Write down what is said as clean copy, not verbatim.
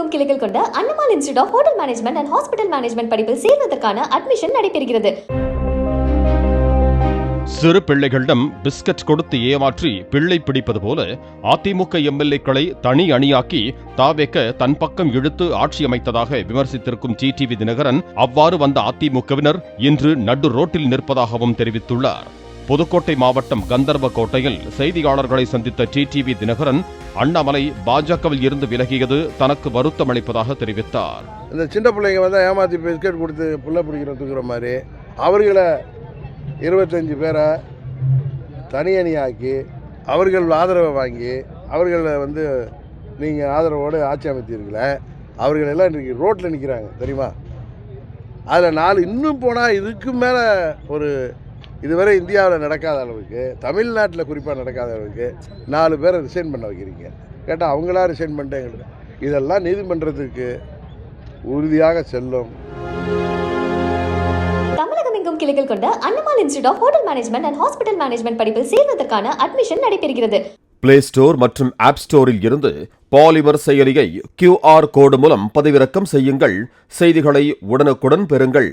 தமிழகமெங்கும் கிளைகள் கொண்ட Annamal institute of hotel management and hospital management படிப்பில் சேர்வதற்கான அட்மிஷன் நடைபெறுகிறது. சிறு பிள்ளைகளிடம் பிஸ்கட் கொடுத்து ஏமாற்றி பிள்ளை பிடிப்பது போல அதிமுக எம்எல்ஏக்களை தனி அணியாக்கி தாவேக தன் பக்கம் இழுத்து ஆட்சி அமைத்ததாக விமர்சித்திருக்கும் டிடிவி தினகரன் அவ்வாறு வந்த அதிமுகவினர் இன்று நடு ரோட்டில் நிற்பதாகவும் தெரிவித்துள்ளார். புதுக்கோட்டை மாவட்டம் கந்தர்வக்கோட்டையில் செய்தியாளர்களை சந்தித்த டிடிவி தினகரன் அண்ணாமலை பாஜகவில் இருந்து விலகியது தனக்கு வருத்தம் அளிப்பதாக தெரிவித்தார். இந்த சின்ன பிள்ளைங்க வந்து ஏமாத்தி பிஸ்கட் கொடுத்து புள்ள பிடிக்கிறதுங்கிற மாதிரி அவர்களை 25 பேரை தனி அணியாக்கி அவர்கள் ஆதரவை வாங்கி அவர்களை வந்து நீங்கள் ஆதரவோடு ஆட்சி அமைத்தீர்களே, அவர்கள் எல்லாம் இன்றைக்கி ரோட்டில் நிற்கிறாங்க தெரியுமா? அதில் 4 இன்னும் போனால் இதுக்கு மேலே ஒரு இதுவரை இந்தியாவில் நடக்காத அளவுக்கு, தமிழ்நாட்டில் குறிப்பாக நடக்காத அளவுக்கு 4 பேரை ரிசைன் பண்ண வைக்கிறீங்க. கேட்டால் அவங்களா ரிசைன் பண்ணிட்டேங்க. இதெல்லாம் நீதிமன்றத்துக்கு உறுதியாக செல்லும். தமிழகமெங்கும் கிளைகள் கொண்ட Annamal institute of hotel management and hospital management படிப்பில் சேர்வதற்கான அட்மிஷன் நடைபெறுகிறது. பிளே ஸ்டோர் மற்றும் ஆப் ஸ்டோரில் இருந்து பாலிமர் செயலியை QR கோடு மூலம் பதிவிறக்கம் செய்யுங்கள். செய்திகளை உடனுக்குடன் பெறுங்கள்.